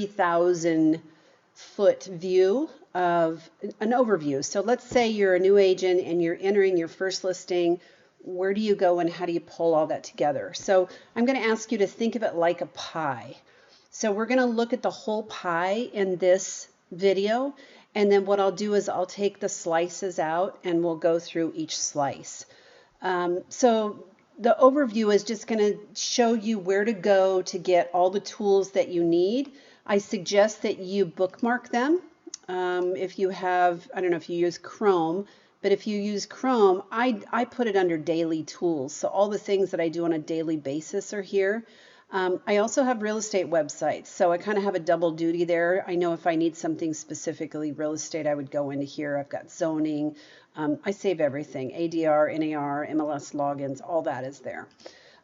30,000 foot view of an overview. So let's say you're a new agent and you're entering your first listing. Where do you go and how do you pull all that together? So I'm going to ask you to think of it like a pie. So we're going to look at the whole pie in this video, and then what I'll do is I'll take the slices out and we'll go through each slice. So the overview is just going to show you where to go to get all the tools that you need. I suggest that you bookmark them. If you have, I don't know if you use Chrome, but if you use Chrome, I put it under daily tools. So all the things that I do on a daily basis are here. I also have real estate websites, so I kind of have a double duty there. I know if I need something specifically real estate, I would go into here. I've got zoning. I save everything, ADR, NAR, MLS logins, all that is there.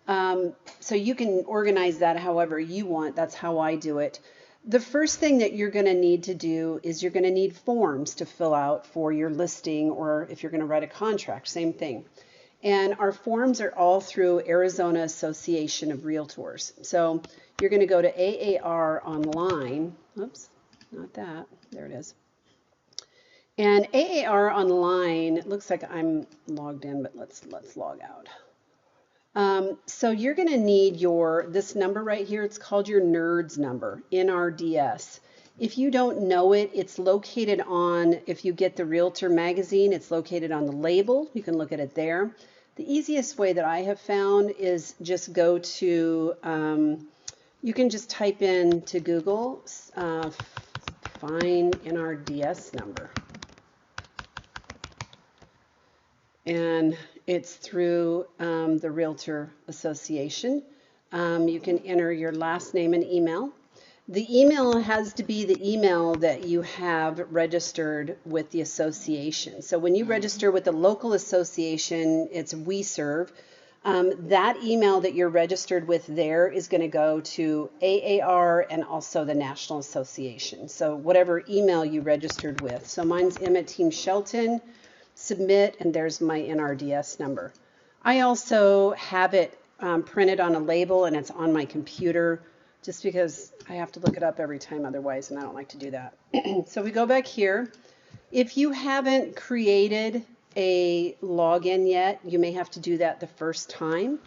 So you can organize that however you want. That's how I do it. The first thing that you're going to need to do is you're going to need forms to fill out for your listing, or if you're going to write a contract, same thing. And our forms are all through Arizona Association of Realtors. So you're going to go to AAR online. Oops, not that. There it is. And AAR online, it looks like I'm logged in, but let's log out. So you're going to need this number right here. It's called your NERDS number, NRDS. If you don't know it, it's located on, if you get the Realtor magazine, it's located on the label. You can look at it there. The easiest way that I have found is just go to, you can just type in to Google, find NRDS number. And it's through the Realtor Association. You can enter your last name and email. The email has to be the email that you have registered with the association. So when you register with the local association, it's WeServe. That email that you're registered with there is going to go to AAR and also the National Association. So whatever email you registered with. So mine's Emma-Team-Shelton. Submit, and there's my NRDS number. I also have it printed on a label, and it's on my computer just because I have to look it up every time otherwise, and I don't like to do that. So we go back here. If you haven't created a login yet, you may have to do that the first time.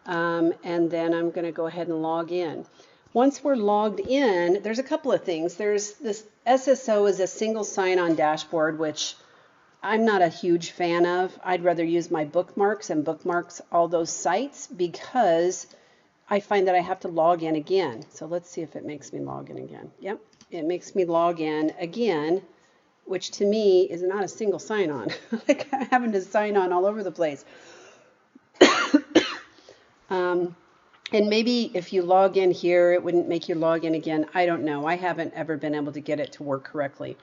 And then I'm going to go ahead and log in. Once we're logged in, there's a couple of things. There's this SSO is a single sign-on dashboard, which I'm not a huge fan of. I'd rather use my bookmarks and bookmarks all those sites because I find that I have to log in again. So let's see if it makes me log in again. Yep, it makes me log in again, which to me is not a single sign-on. Like I'm having to sign on all over the place. And maybe if you log in here, it wouldn't make you log in again. I don't know. I haven't ever been able to get it to work correctly.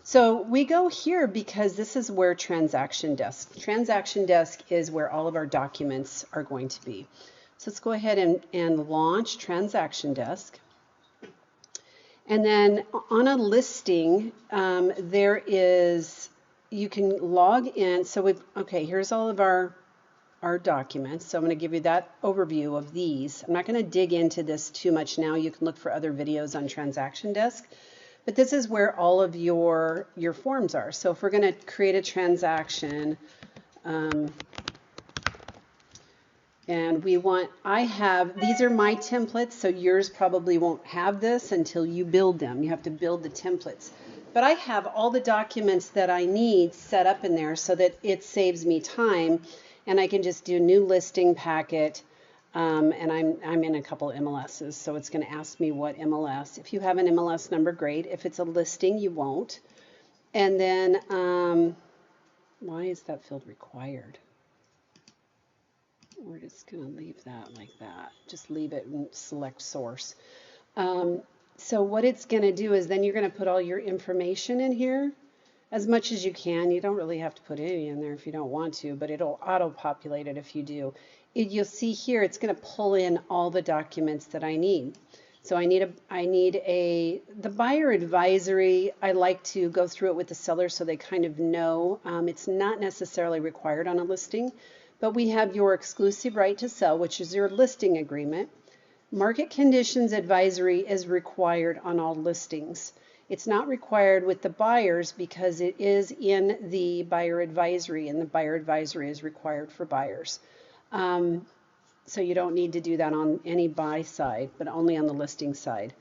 So we go here because this is where Transaction Desk is where all of our documents are going to be. So let's go ahead and launch Transaction Desk. And then on a listing, you can log in. So okay, here's all of our documents. So I'm going to give you that overview of these. I'm not going to dig into this too much now. You can look for other videos on Transaction Desk. But this is where all of your forms are. So if we're going to create a transaction, and these are my templates, so yours probably won't have this until you build them. You have to build the templates. But I have all the documents that I need set up in there so that it saves me time, and I can just do new listing packet. And I'm in a couple MLSs, so it's going to ask me what MLS. If you have an MLS number, great. If it's a listing, you won't. And then, why is that field required? We're just going to leave that like that. Just leave it and select source. So what it's going to do is then you're going to put all your information in here as much as you can. You don't really have to put any in there if you don't want to, but it'll auto-populate it if you do. You'll see here it's going to pull in all the documents that I need. So I need the buyer advisory. I like to go through it with the seller so they kind of know. It's not necessarily required on a listing, but we have your exclusive right to sell, which is your listing agreement. Market conditions advisory is required on all listings. It's not required with the buyers because it is in the buyer advisory, and the buyer advisory is required for buyers. So you don't need to do that on any buy side, but only on the listing side.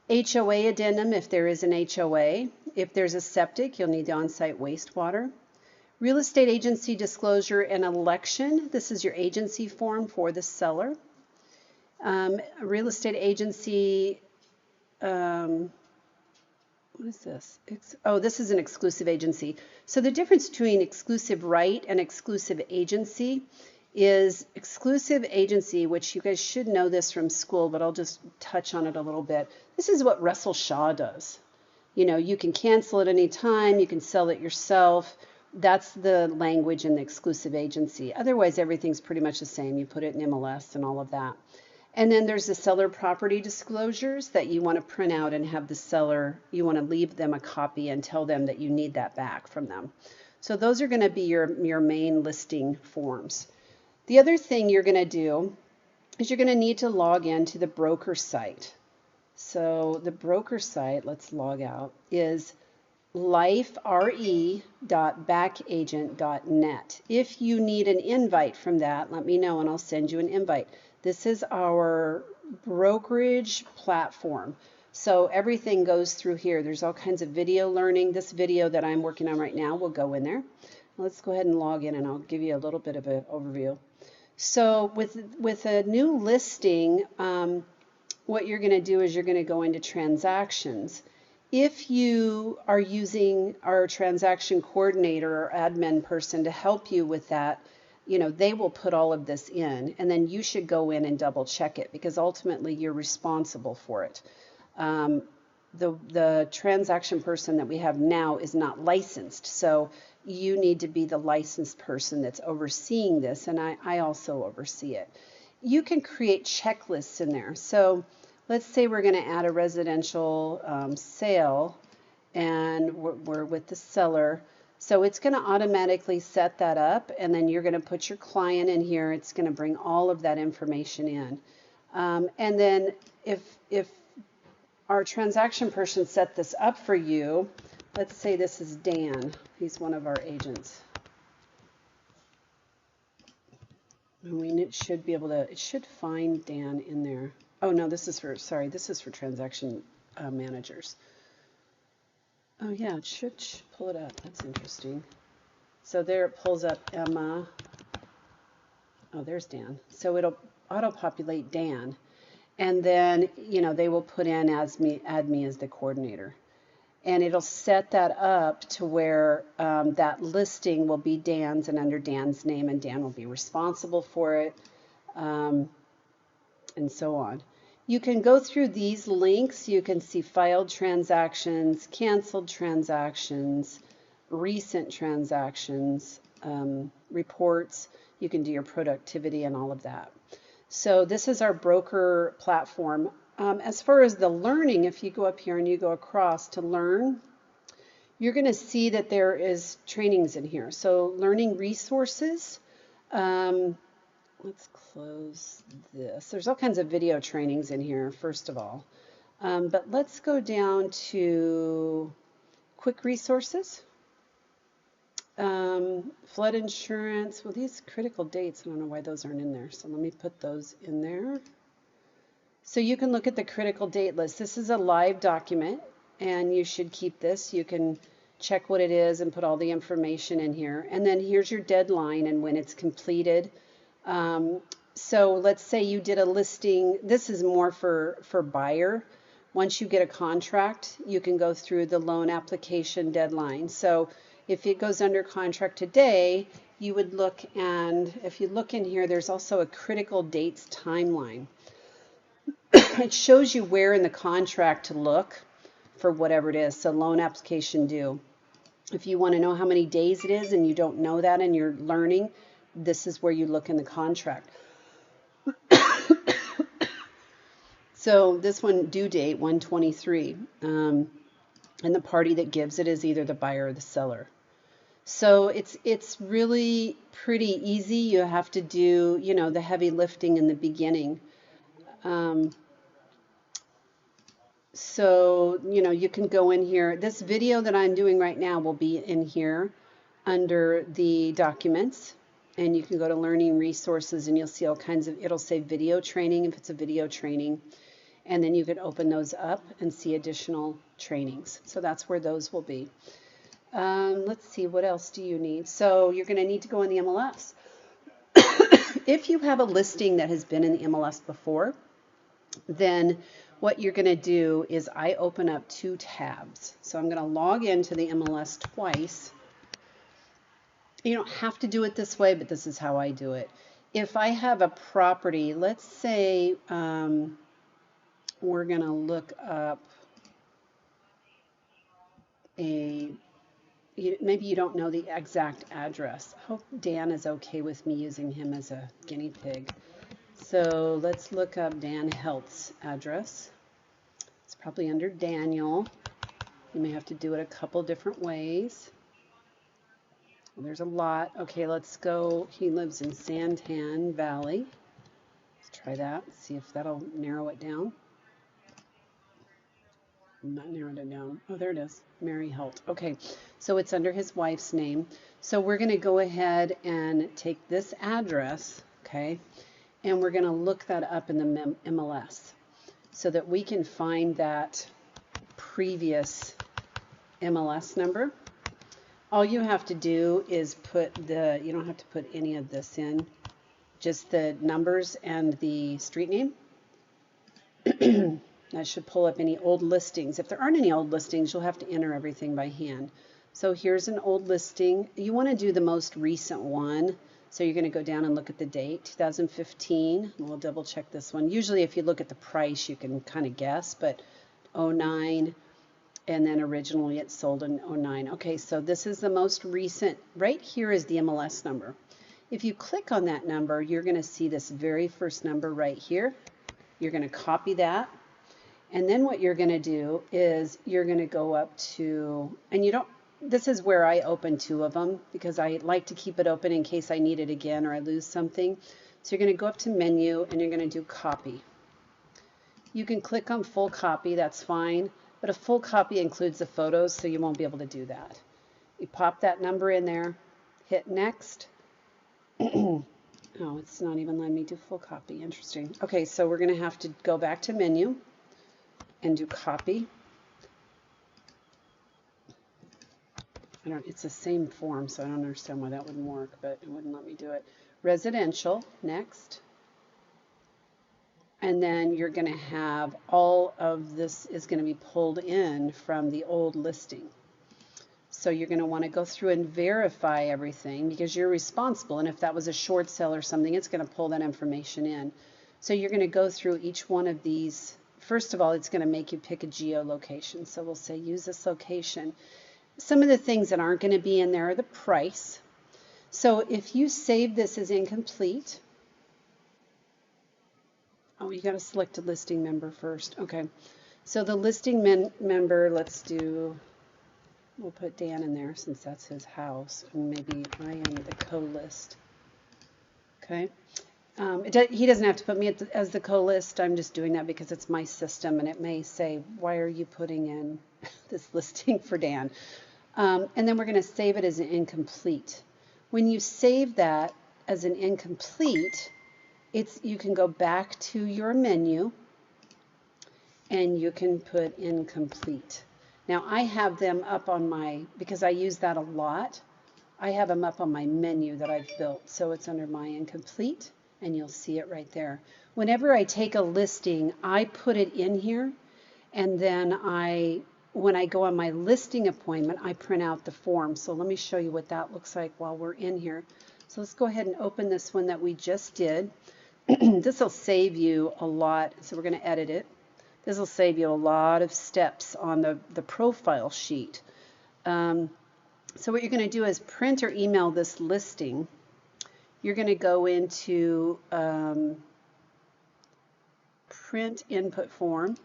HOA addendum, if there is an HOA. If there's a septic, you'll need the on-site wastewater. Real estate agency disclosure and election. This is your agency form for the seller. Real estate agency, what is this? This is an exclusive agency. So the difference between exclusive right and exclusive agency is exclusive agency, which you guys should know this from school, but I'll just touch on it a little bit. This is what Russell Shaw does. You know, you can cancel at any time, you can sell it yourself. That's the language in the exclusive agency. Otherwise, everything's pretty much the same. You put it in MLS and all of that. And then there's the seller property disclosures that you want to print out and have the seller, you want to leave them a copy and tell them that you need that back from them. So those are going to be your main listing forms. The other thing you're going to do is you're going to need to log into the broker site. So the broker site, let's log out, is lifere.backagent.net. If you need an invite from that, let me know and I'll send you an invite. This is our brokerage platform. So everything goes through here. There's all kinds of video learning. This video that I'm working on right now will go in there. Let's go ahead and log in and I'll give you a little bit of an overview. So with a new listing, what you're going to do is you're going to go into transactions. If you are using our transaction coordinator or admin person to help you with that, you know, they will put all of this in, and then you should go in and double check it because ultimately you're responsible for it. The transaction person that we have now is not licensed, so you need to be the licensed person that's overseeing this, and I also oversee it. You can create checklists in there. So let's say we're going to add a residential sale, and we're with the seller. So it's going to automatically set that up, and then you're going to put your client in here. It's going to bring all of that information in. And then if our transaction person set this up for you, let's say this is Dan. He's one of our agents. And it should be able to, it should find Dan in there. Oh no, this is for transaction managers. Oh yeah, it should pull it up. That's interesting. So there it pulls up Emma. Oh, there's Dan. So it'll auto-populate Dan. And then, you know, they will put in add me as the coordinator. And it'll set that up to where that listing will be Dan's and under Dan's name, and Dan will be responsible for it, and so on. You can go through these links. You can see filed transactions, canceled transactions, recent transactions, reports. You can do your productivity and all of that. So this is our broker platform. As far as the learning, if you go up here and you go across to learn, you're going to see that there is trainings in here. So learning resources. Let's close this. There's all kinds of video trainings in here, first of all. But let's go down to quick resources. Flood insurance. Well, these critical dates, I don't know why those aren't in there. So let me put those in there. So you can look at the critical date list. This is a live document, and you should keep this. You can check what it is and put all the information in here. And then here's your deadline and when it's completed. So let's say you did a listing. This is more for buyer. Once you get a contract, you can go through the loan application deadline. So if it goes under contract today, you would look, and if you look in here, there's also a critical dates timeline. It shows you where in the contract to look for whatever it is. So loan application due. If you want to know how many days it is and you don't know that and you're learning, this is where you look in the contract. So this one, due date 1/23, and the party that gives it is either the buyer or the seller. So it's really pretty easy. You have to do, you know, the heavy lifting in the beginning. Um, so, you know, you can go in here. This video that I'm doing right now will be in here under the documents. And you can go to learning resources and you'll see all kinds of, it'll say video training if it's a video training. And then you could open those up and see additional trainings. So that's where those will be. Let's see, what else do you need? So you're going to need to go in the MLS. If you have a listing that has been in the MLS before, then what you're going to do is I open up 2 tabs. So I'm going to log into the MLS twice. You don't have to do it this way, but this is how I do it. If I have a property, let's say we're going to look up maybe you don't know the exact address. I hope Dan is okay with me using him as a guinea pig. So let's look up Dan Helt's address. It's probably under Daniel. You may have to do it a couple different ways. Well, there's a lot. Okay, let's go. He lives in Santan Valley. Let's try that. See if that'll narrow it down. I'm not narrowed it down. Oh, there it is. Mary Helt. Okay, so it's under his wife's name. So we're going to go ahead and take this address, okay, and we're going to look that up in the MLS so that we can find that previous MLS number. All you have to do is put you don't have to put any of this in, just the numbers and the street name. That should pull up any old listings. If there aren't any old listings, you'll have to enter everything by hand. So here's an old listing. You want to do the most recent one. So you're going to go down and look at the date, 2015. We'll double check this one. Usually if you look at the price, you can kind of guess, but 09, and then originally it sold in 09. Okay, so this is the most recent. Right here is the MLS number. If you click on that number, you're going to see this very first number right here. You're going to copy that. And then what you're going to do is you're going to go up to, and you don't, this is where I open 2 of them because I like to keep it open in case I need it again or I lose something. So you're going to go up to menu and you're going to do copy. You can click on full copy, that's fine, but a full copy includes the photos, so you won't be able to do that. You pop that number in there, hit next. Oh, it's not even letting me do full copy. Interesting. Okay, so we're going to have to go back to menu and do copy. It's the same form, so I don't understand why that wouldn't work, but it wouldn't let me do it. Residential, next. And then you're going to have all of this is going to be pulled in from the old listing. So you're going to want to go through and verify everything because you're responsible. And if that was a short sale or something, it's going to pull that information in. So you're going to go through each one of these. First of all, it's going to make you pick a geolocation. So we'll say use this location. Some of the things that aren't going to be in there are the price. So if you save this as incomplete, oh, you got to select a listing member first. Okay. So the listing member, we'll put Dan in there since that's his house. And maybe I am the co-list. Okay. He doesn't have to put me as the co-list. I'm just doing that because it's my system and it may say, why are you putting in this listing for Dan? And then we're going to save it as an incomplete. When you save that as an incomplete, you can go back to your menu and you can put incomplete. Now I have them up on because I use that a lot, I have them up on my menu that I've built. So it's under my incomplete. And you'll see it right there. Whenever I take a listing, I put it in here, and then when I go on my listing appointment, I print out the form. So let me show you what that looks like while we're in here. So let's go ahead and open this one that we just did. This will save you a lot. So we're going to edit it. This will save you a lot of steps on the profile sheet. So what you're going to do is print or email this listing. You're going to go into print input form.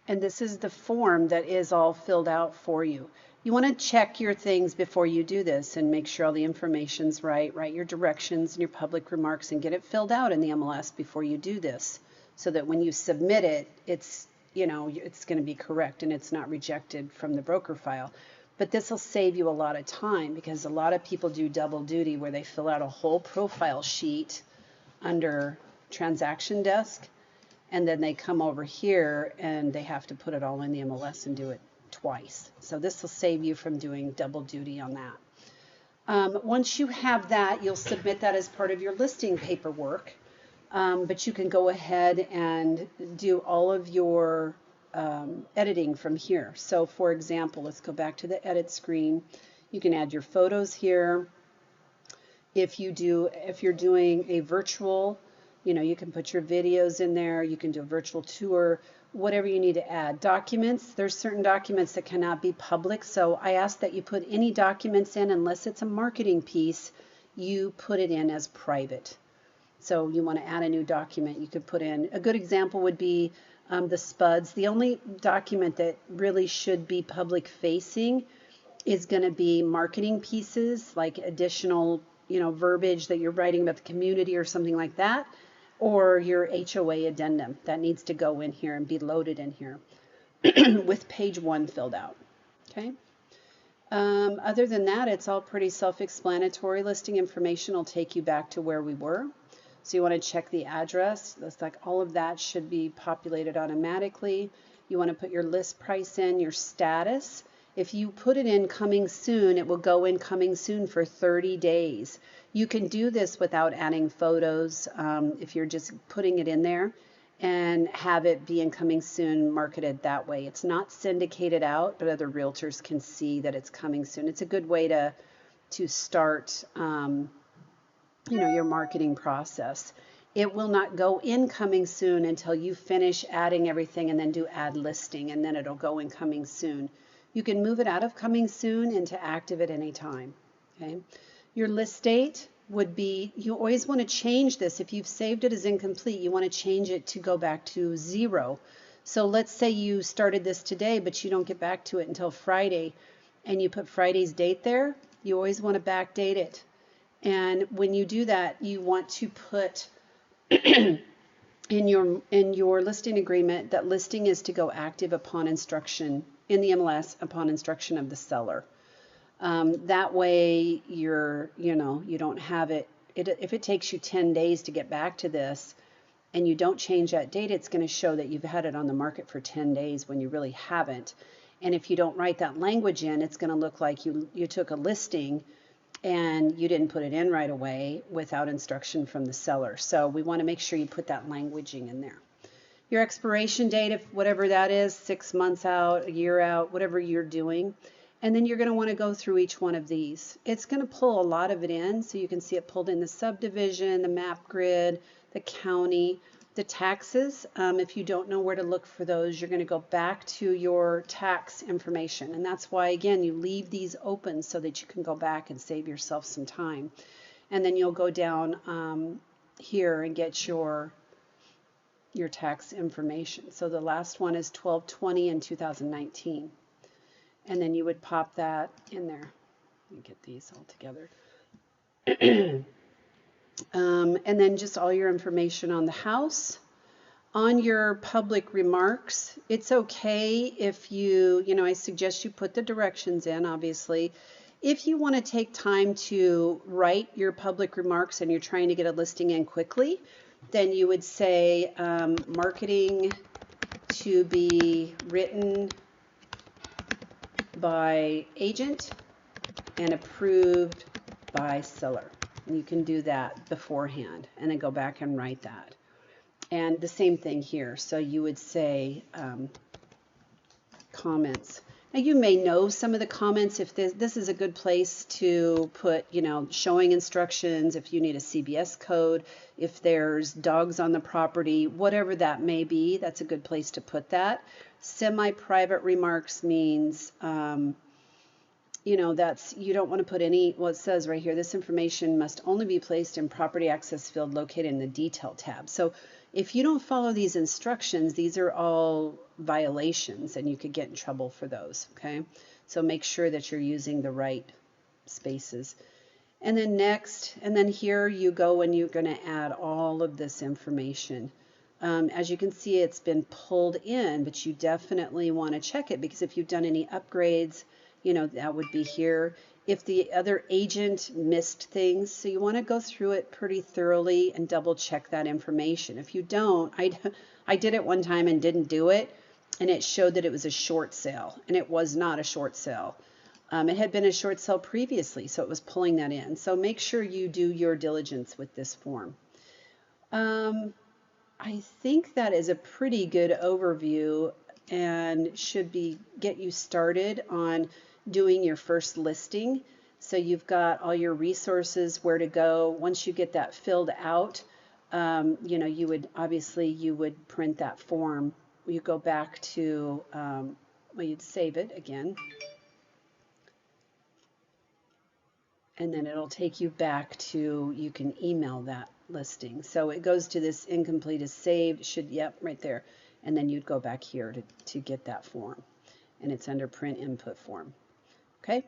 And this is the form that is all filled out for you. You want to check your things before you do this and make sure all the information's right. Write your directions and your public remarks and get it filled out in the MLS before you do this, so that when you submit it, it's, you know, it's going to be correct and it's not rejected from the broker file. But this will save you a lot of time, because a lot of people do double duty where they fill out a whole profile sheet under transaction desk, and then they come over here and they have to put it all in the MLS and do it twice. So this will save you from doing double duty on that. Once you have that, you'll submit that as part of your listing paperwork, but you can go ahead and do all of your editing from here. So for example, let's go back to the edit screen. You can add your photos here. If you're doing a virtual, you know, you can put your videos in there. You can do a virtual tour, whatever you need to add. Documents, there's certain documents that cannot be public. So I ask that you put any documents in, unless it's a marketing piece, you put it in as private. So you want to add a new document, you could put in, a good example would be the SPUDs. The only document that really should be public facing is going to be marketing pieces, like additional, you know, verbiage that you're writing about the community or something like that, or your HOA addendum that needs to go in here and be loaded in here with page 1 filled out. Okay. Other than that, it's all pretty self-explanatory. Listing information will take you back to where we were. So you want to check the address. That's like all of that should be populated automatically. You want to put your list price in, your status. If you put it in coming soon, it will go in coming soon for 30 days. You can do this without adding photos if you're just putting it in there, and have it be in coming soon marketed that way. It's not syndicated out, but other realtors can see that it's coming soon. It's a good way to start you know, your marketing process. It will not go in coming soon until you finish adding everything and then do add listing, and then it'll go in coming soon. You can move it out of coming soon into active at any time. Okay. Your list date would be, you always want to change this. If you've saved it as incomplete, you want to change it to go back to 0. So let's say you started this today, but you don't get back to it until Friday, and you put Friday's date there. You always want to backdate it. And when you do that, you want to put in your listing agreement that listing is to go active upon instruction in the MLS upon instruction of the seller. That way you don't have it, if it takes you 10 days to get back to this and you don't change that date, it's going to show that you've had it on the market for 10 days when you really haven't. And if you don't write that language in, it's going to look like you took a listing and you didn't put it in right away without instruction from the seller. So we want to make sure you put that languaging in there. Your expiration date, if whatever that is, 6 months out, a year out, whatever you're doing. And then you're going to want to go through each one of these. It's going to pull a lot of it in, so you can see it pulled in the subdivision, the map grid, the county, the taxes. If you don't know where to look for those, you're going to go back to your tax information. And that's why, again, you leave these open so that you can go back and save yourself some time. And then you'll go down here and get your tax information. So the last one is 12/20 in 2019. And then you would pop that in there. Let me get these all together. And then just all your information on the house. On your public remarks, it's okay if I suggest you put the directions in, obviously. If you want to take time to write your public remarks and you're trying to get a listing in quickly, then you would say marketing to be written by agent and approved by seller. And you can do that beforehand and then go back and write that. And the same thing here. So you would say comments. Now you may know some of the comments. If this is a good place to put, showing instructions, if you need a CBS code, if there's dogs on the property, whatever that may be, that's a good place to put that. Semi-private remarks means that's, you don't want to put any, well, it says right here, this information must only be placed in property access field located in the detail tab. So if you don't follow these instructions, these are all violations and you could get in trouble for those, okay? So make sure that you're using the right spaces. And then next, and then here you go and you're going to add all of this information. As you can see, it's been pulled in, but you definitely want to check it, because if you've done any upgrades, you know, that would be here. If the other agent missed things, so you want to go through it pretty thoroughly and double check that information. If you don't, I did it one time and didn't do it, and it showed that it was a short sale, and it was not a short sale. It had been a short sale previously, so it was pulling that in. So make sure you do your diligence with this form. I think that is a pretty good overview and should get you started on doing your first listing. So you've got all your resources, where to go. Once you get that filled out, you know, you would print that form. You go back to, well, you'd save it again. And then it'll take you back to, you can email that listing. So it goes to this incomplete is saved, yep, right there. And then you'd go back here to get that form. And it's under print input form. Okay.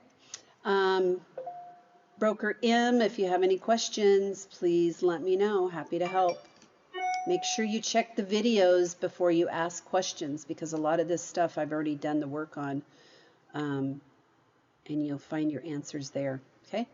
Broker M, if you have any questions, please let me know. Happy to help. Make sure you check the videos before you ask questions, because a lot of this stuff I've already done the work on. And you'll find your answers there. Okay.